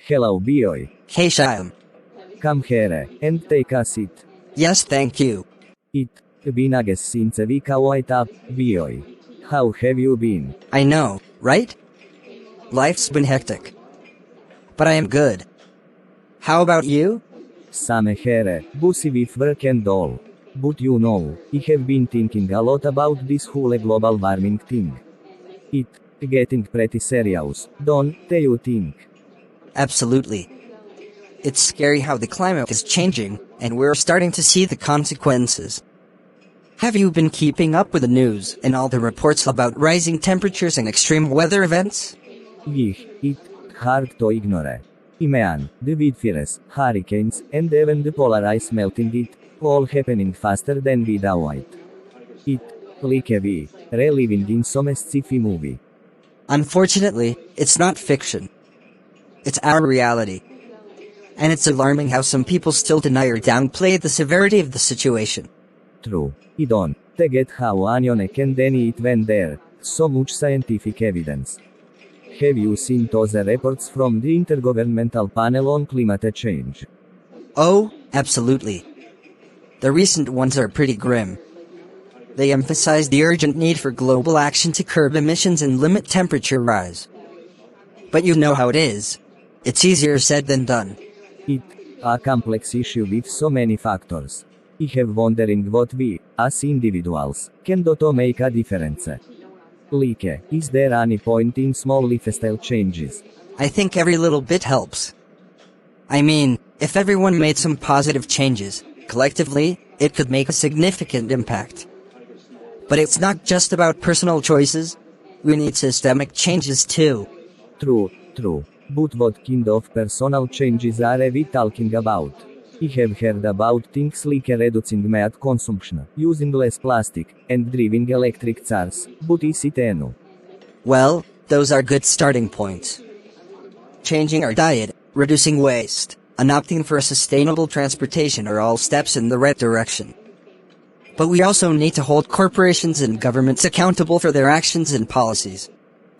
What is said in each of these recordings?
Hello boy. Hey Shyam. Come here and take a seat. Yes, thank you. It been ages since a week wait up, boy. How have you been? I know, right? Life's been hectic. But I am good. How about you? Same here, busy with work and all. But you know, I have been thinking a lot about this whole global warming thing. It getting pretty serious, don't you think? Absolutely. It's scary how the climate is changing, and we're starting to see the consequences. Have you been keeping up with the news and all the reports about rising temperatures and extreme weather events? It's hard to ignore. Imean, the wildfires, hurricanes, and even the polar ice melting it, all happening faster than we'd avoid. It, like we, reliving in some sci-fi movie. Unfortunately, it's not fiction. It's our reality. And it's alarming how some people still deny or downplay the severity of the situation. True, I don't get how anyone can deny it when there so much scientific evidence. Have you seen those reports from the Intergovernmental Panel on Climate Change? Oh, absolutely. The recent ones are pretty grim. They emphasize the urgent need for global action to curb emissions and limit temperature rise. But you know how it is. It's easier said than done. It's a complex issue with so many factors. I have wondering what we, as individuals, can do to make a difference. Like, is there any point in small lifestyle changes? I think every little bit helps. I mean, if everyone made some positive changes, collectively, it could make a significant impact. But it's not just about personal choices. We need systemic changes too. True. But what kind of personal changes are we talking about? I have heard about things like reducing meat consumption, using less plastic, and driving electric cars, but is it enough? Well, those are good starting points. Changing our diet, reducing waste, and opting for a sustainable transportation are all steps in the right direction. But we also need to hold corporations and governments accountable for their actions and policies.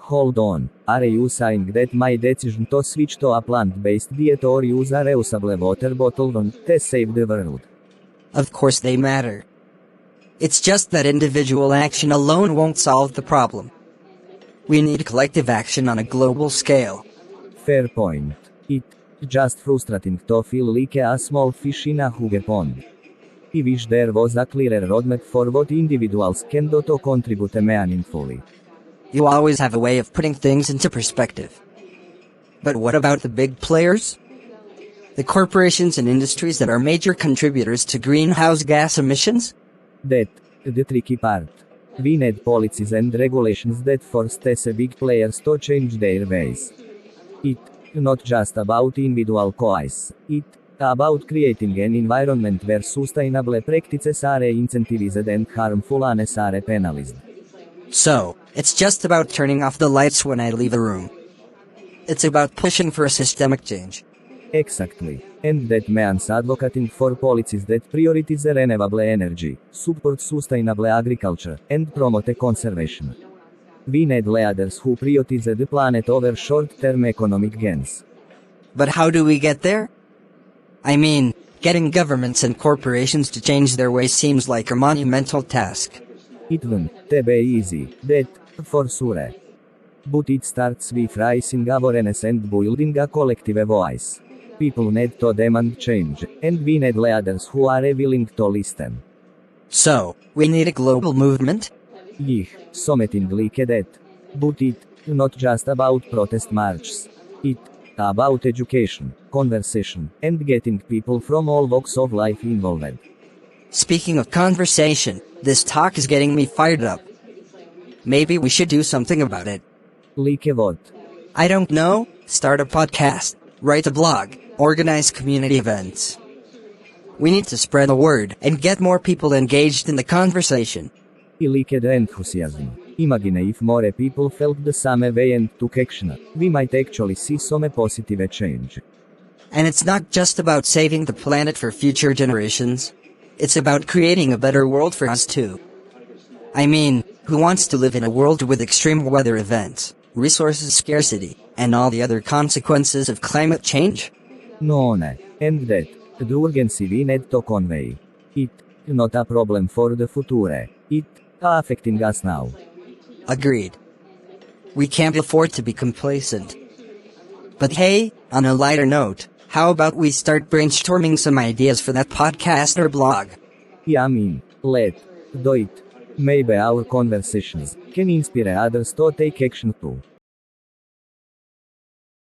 Hold on, are you saying that my decision to switch to a plant-based diet or use a reusable water bottle won't save the world? Of course they matter. It's just that individual action alone won't solve the problem. We need collective action on a global scale. Fair point. It's just frustrating to feel like a small fish in a huge pond. I wish there was a clearer roadmap for what individuals can do to contribute meaningfully. You always have a way of putting things into perspective. But what about the big players? The corporations and industries that are major contributors to greenhouse gas emissions? That's the tricky part. We need policies and regulations that force these big players to change their ways. It's not just about individual choice. It's about creating an environment where sustainable practices are incentivized and harmful ones are penalized. So, it's just about turning off the lights when I leave a room. It's about pushing for a systemic change. Exactly. And that means advocating for policies that prioritize renewable energy, support sustainable agriculture, and promote conservation. We need leaders who prioritize the planet over short-term economic gains. But how do we get there? I mean, getting governments and corporations to change their ways seems like a monumental task. It won't be easy, that, for sure. But it starts with raising awareness and building a collective voice. People need to demand change, and we need leaders who are willing to listen. So, we need a global movement? Yeah, something like that. But it's not just about protest marches. It's about education, conversation, and getting people from all walks of life involved. Speaking of conversation, this talk is getting me fired up. Maybe we should do something about it. Like what? I don't know, start a podcast, write a blog, organize community events. We need to spread the word and get more people engaged in the conversation. I like the enthusiasm. Imagine if more people felt the same way and took action. We might actually see some positive change. And it's not just about saving the planet for future generations. It's about creating a better world for us too. I mean, who wants to live in a world with extreme weather events, resources scarcity, and all the other consequences of climate change? No, and that the urgency we need to convey. It not a problem for the future. It affecting us now. Agreed. We can't afford to be complacent. But hey, on a lighter note, how about we start brainstorming some ideas for that podcast or blog? Yeah, let do it. Maybe our conversations can inspire others to take action too.